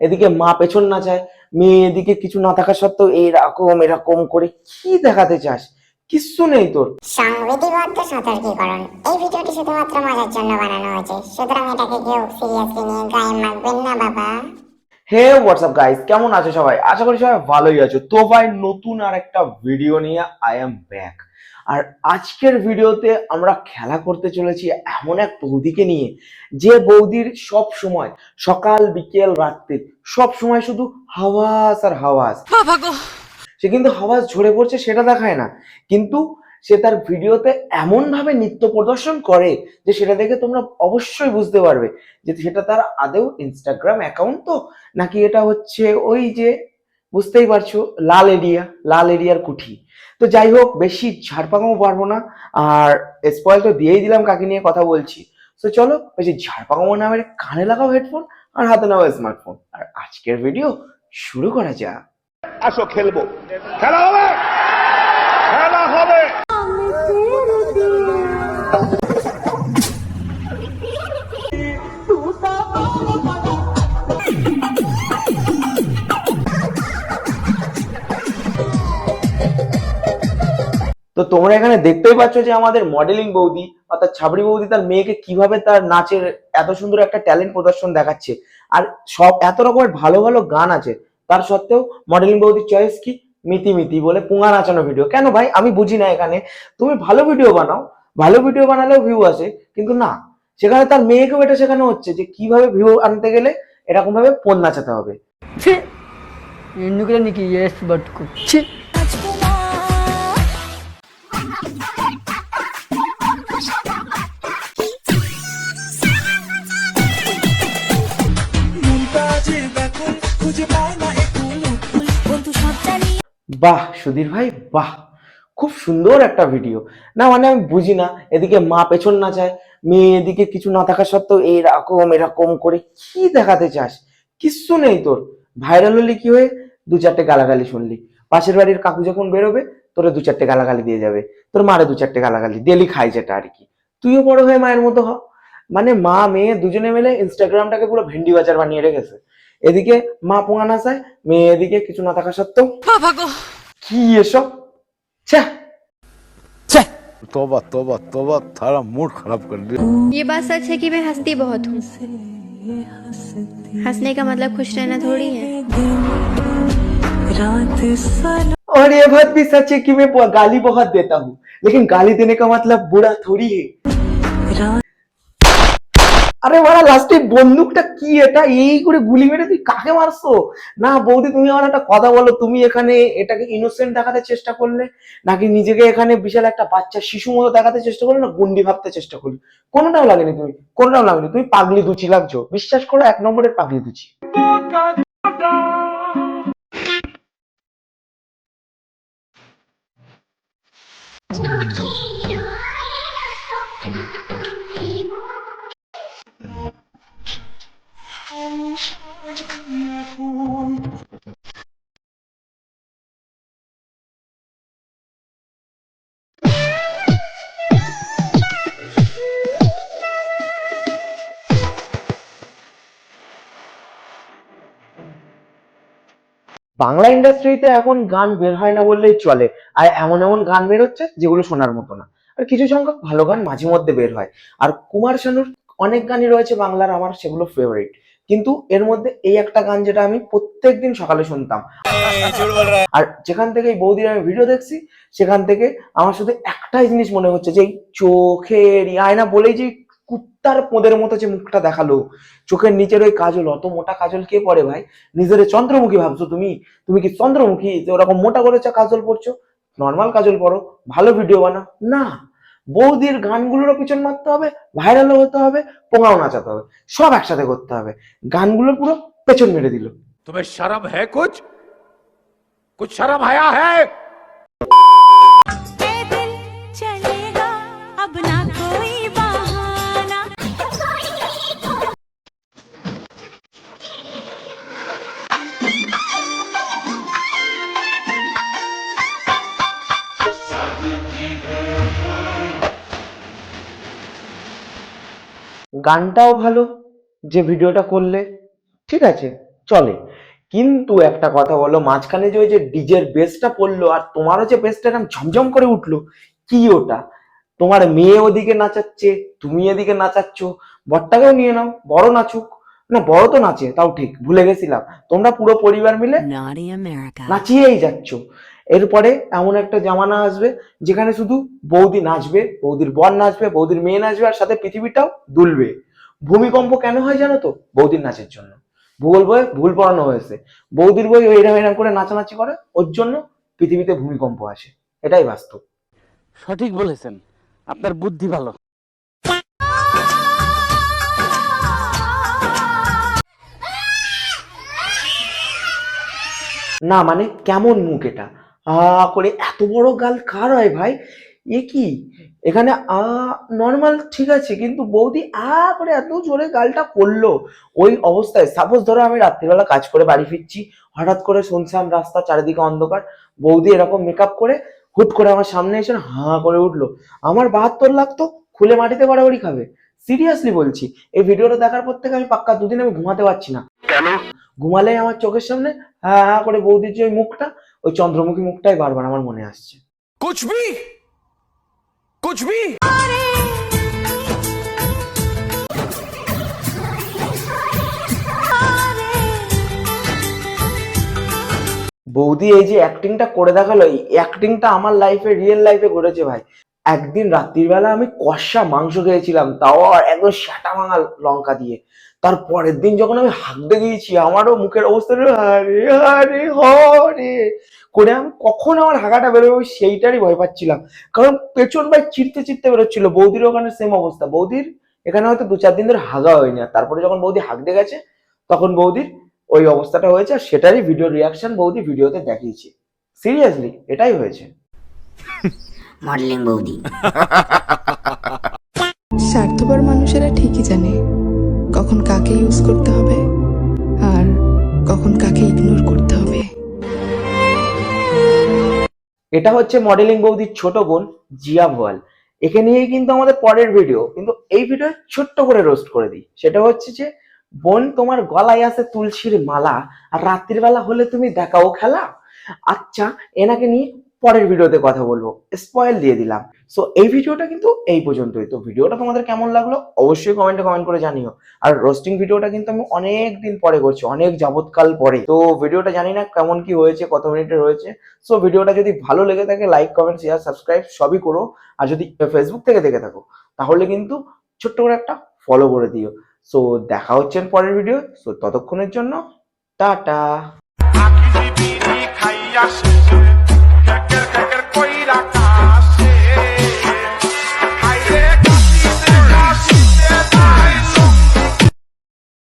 এদিকে মা পেছন না চায়, মেয়ে এদিকে কিছু না থাকা সত্ত্বেও এরকম এরকম করে কি দেখাতে চাস? কিচ্ছু নেই তোর। সংবিধিবদ্ধ সতর্কীকরণ, এই ভিডিওটি শুধুমাত্র মজার জন্য বানানো হয়েছে, সুতরাং এটাকে কেউ সিরিয়াসলি নিয়ে গায়ে মাখবেন না বাবা। হে হোয়াটসঅ্যাপ গাইস, কেমন আছো সবাই? আশা করি সবাই ভালোই আছো। তো ভাই, নতুন আর একটা ভিডিও নিয়ে আই এম ব্যাক। আর আজকের ভিডিওতে আমরা খেলা করতে চলেছি এমন এক বৌদিকে নিয়ে, যে বৌদির সব সময় সকাল বিকেল রাত্রে সব সময় শুধু হাওয়াস আর হাওয়াস। সে কিন্তু হাওয়াস ঝরে পড়ছে সেটা দেখায় না, কিন্তু সে তার ভিডিওতে এমন ভাবে নৃত্য প্রদর্শন করে যে সেটা দেখে তোমরা অবশ্যই বুঝতে পারবে যে সেটা তার আদৌ ইনস্টাগ্রাম অ্যাকাউন্ট তো, নাকি এটা হচ্ছে ওই যে, বুঝতেই পারছো, লাল এরিয়ার কুঠি। তো যাই হোক, বেশি ঝাড়পাকামো পারবো না, আর স্পয়েল তো দিয়েই দিলাম কাকে নিয়ে কথা বলছি। তো চলো, বেশি ঝাড়পাকামো না মেরে কানে লাগাও হেডফোন আর হাতে নাও স্মার্টফোন, আর আজকের ভিডিও শুরু করা যাক। আসো খেলবো, খেলা হবে, খেলা হবে। তো তোমরা এখানে দেখতেই পাচ্ছ যে আমাদের মডেলিং বৌদি অর্থাৎ ছাবড়ি বৌদি তার মেয়েকে কিভাবে তার নাচের এত সুন্দর একটা ট্যালেন্ট প্রদর্শন দেখাচ্ছে। আর সব এত রকমের ভালো ভালো গান আছে, তার সত্ত্বেও মডেলিং বৌদির চয়েস কি মিতি মিতি বলে পুঙ্গা নাচানো ভিডিও। কেন ভাই, আমি বুঝি না। এখানে তুমি ভালো ভিডিও বানাও, ভালো ভিডিও বানালেও ভিউ আসে, কিন্তু না, সেখানে তার মেয়েকেও এটা শেখানো হচ্ছে যে কিভাবে ভিউ আনতে গেলে এরকম ভাবে ফোন নাচাতে হবে। ఎందుకులే నీకు ఏస్ పట్టుకు ఛీ বাহ সুধীর ভাই, বাহ, খুব সুন্দর একটা ভিডিও। না মানে আমি বুঝি না, এদিকে মা পেছন না চায়, মেয়ে এদিকে কিছু না থাকা সত্ত্বেও এরকম এরকম করে কি দেখাতে চাস? কিচ্ছু নেই তোর। ভাইরাল হলি কি হয়ে? দু চারটে গালাগালি শুনলি, পাশের বাড়ির কাকু যখন বেরোবে তোরে দু চারটে গালাগালি দিয়ে যাবে, তোর মারে দু চারটে গালাগালি ডেলি খাই, যেটা আর কি। তুইও বড় হয়ে মায়ের মতো হ। মানে মা মেয়ে দুজনে মিলে ইনস্টাগ্রামটাকে পুরো ভেন্ডি বাজার বানিয়ে রেখেছে। এদিকে মা পোঙা নাচায়, মেয়ে এদিকে কিছু না থাকা সত্ত্বেও কি এসব? ছ্যা। तौबा तौबा तौबा, थारा मूड खराब कर दिया। ये बात सच है कि मैं हंसती बहुत हूँ। हंसने का मतलब खुश रहना थोड़ी है। और ये बात भी सच है कि मैं गाली बहुत देता हूँ, लेकिन गाली देने का मतलब बुरा थोड़ी है। আরে বাড়া, লাস্টে বন্দুকটা কি এটা এই করে গুলি মেরে তুই কাকে মারছো? না বৌদি, তুমি আমার একটা কথা বলো, তুমি এখানে এটাকে ইনোসেন্ট দেখাতে চেষ্টা করলে, নাকি নিজেকে এখানে বিশাল একটা বাচ্চা শিশু মতো দেখাতে চেষ্টা করলে, না গুন্ডি ভাবতে চেষ্টা করলে? কোনোটাও লাগেনি, তুমি কোনোটাও লাগেনি, তুমি পাগলি দুচি লাগছো, বিশ্বাস করো, এক নম্বরের পাগলি দুচি। বাংলা ইন্ডাস্ট্রিতে এখন গান বের হয় না বললেই চলে। আর এমন এমন গান বের হচ্ছে যেগুলো শোনার মতো না, আর কিছু সংখ্যক ভালো গান মাঝে মধ্যে বের হয়। আর কুমার শানুর অনেক গানই রয়েছে বাংলার, আমার সেগুলো ফেভারিট। কিন্তু এর মধ্যে এই একটা গান যেটা আমি প্রত্যেকদিন সকালে শুনতাম, আর যেখান থেকে এই বৌদির আমি ভিডিও দেখছি সেখান থেকে আমার শুধু একটাই জিনিস মনে হচ্ছে যে এই চোখের আয়না বলেই যে কুত্তার পোদের মতো যে মুখটা দেখালো, চোখের নিচের ওই কাজল, অত মোটা কাজল কে পরে ভাই? নিজের চন্দ্রমুখী ভাবছো তুমি? তুমি কি চন্দ্রমুখী যে ওরকম মোটা করে কাজল পরছো? নর্মাল কাজল পরো, ভালো ভিডিও বানাও না। বৌদির গানগুলোরও পিছন মারতে হবে, ভাইরালও হতে হবে, পোঙাও নাচাতে হবে, সব একসাথে করতে হবে। গানগুলো পুরো পেছন মেরে দিল। तुम्हें शर्म है? कुछ शर्म आया है? चलेगा अब ना कोई बहाना। গানটাও ভালো, যে ভিডিওটা করলে ঠিক আছে, চলে। কিন্তু একটা কথা বলো, মাঝখানে যে ওই যে ডিজের বেসটা পড়লো আর তোমারও যে বেসটা এরকম ঝমঝম করে উঠলো, কি ওটা? তোমার মেয়ে ওদিকে নাচাচ্ছে, তুমি এদিকে নাচাচ্ছ, বরটাকেও নিয়ে নাও, বড় নাচুক। না, বড় তো নাচে, তাও ঠিক, ভুলে গেছিলাম। তোমরা পুরো পরিবার মিলে নাচিয়েই যাচ্ছ। এরপরে এমন একটা জামানা আসবে যেখানে শুধু বৌদি নাচবে, বৌদির বর নাচবে, বৌদির মেয়ে নাচবে, আর সাথে পৃথিবীটাও দুলবে। ভূমিকম্প কেন হয় জানো তো? বৌদির নাচের জন্য। ভূগোল বইয়ে ভুল পড়ানো হয়েছে, বৌদির বই ওই এরম এরম করে নাচানাচি করে, ওর জন্য পৃথিবীতে ভূমিকম্প আসে। এটাই বাস্তব। সঠিক বলেছেন, আপনার বুদ্ধি ভালো। না মানে কেমন মুখ এটা? আ করে এত বড় গাল কার হয় ভাই? এ কি? এখানে নর্মাল ঠিক আছে, কিন্তু বৌদি করে এত জোরে গালটা করলো। ওই অবস্থায় সাপোজ ধরো আমি রাত্রিবেলা কাজ করে বাড়ি ফিরছি, হঠাৎ করে শুনছিলাম রাস্তা চারিদিকে অন্ধকার, বৌদি এরকম মেকআপ করে হুট করে আমার সামনে এসে করে উঠলো। আমার 72 লাখ তো খুলে মাটিতে বাড়াবাড়ি খাবে। সিরিয়াসলি বলছি, এই ভিডিওটা দেখার পর থেকে আমি পাক্কা 2 দিন আমি ঘুমাতে পারছি না। কেন? ঘুমালে আমার চোখের সামনে করে বৌদির যে ওই মুখটা, ওই চন্দ্রমুখী মুখটাই বারবার আমার মনে আসছে। कुछ भी कुछ भी বৌদি এই যে অ্যাক্টিংটা করে দেখালো, এই অ্যাক্টিংটা আমার লাইফে, রিয়েল লাইফে ঘটেছে ভাই। একদিন রাত্রির বেলা আমি কষা মাংস খেয়েছিলাম, তাও একদম শাটা ভাঙা লঙ্কা দিয়ে। তার পরের দিন যখন আমি হাঁকতে গিয়েছি, আমারও মুখের অবস্থা আরে আরে হরে করে আমি কখন আমার হাগাটা বেরোবে সেইটারই ভয় পাচ্ছিলাম। কারণ পেছন ভাই চিরতে চিরতে বেরোচ্ছিল। বৌদির ওখানে সেম অবস্থা। বৌদির এখানে হয়তো 2-4 দিন ধরে হাগা হয়নি, আর তারপরে যখন বৌদি হাঁকতে গেছে তখন বৌদির ওই অবস্থাটা হয়েছে, আর সেটারই ভিডিও রিয়াকশন বৌদি ভিডিওতে দেখিয়েছে। সিরিয়াসলি এটাই হয়েছে। মডেলিং বৌদি। স্বার্থপর মানুষেরা ঠিকই জানে কখন কাকে ইউজ করতে হবে আর কখন কাকে ইগনোর করতে হবে। এটা হচ্ছে মডেলিং বৌদির ছোট বোন জিয়া ভোয়াল। একে নিয়েই কিন্তু আমাদের পরের ভিডিও, কিন্তু এই ভিডিও ছোট্ট করে রোস্ট করে দিই। সেটা হচ্ছে যে, বোন তোমার গলায় আছে তুলসীর মালা, আর রাত্রির বেলা হলে তুমি দেখাও খেলা। আচ্ছা, এনাকে নিয়ে পরের ভিডিওতে কথা বলবো, স্পয়েল দিয়ে দিলাম। সো এই ভিডিওটা কিন্তু এই পর্যন্তই। তো ভিডিওটা তোমাদের কেমন লাগলো অবশ্যই কমেন্ট করে জানিও। আর রোস্টিং ভিডিওটা কিন্তু আমি অনেক দিন পরে করছি, অনেক যাবৎকাল পরে। তো ভিডিওটা জানি না কেমন কি হয়েছে, কত মিনিটের হয়েছে। সো ভিডিওটা যদি ভালো লেগে থাকে লাইক, কমেন্ট, শেয়ার, সাবস্ক্রাইব সবই করো। আর যদি ফেসবুক থেকে দেখে থাকো তাহলে কিন্তু ছোট্ট করে একটা ফলো করে দিও। সো দেখা হচ্ছে পরের ভিডিও। সো ততক্ষণের জন্য টাটা।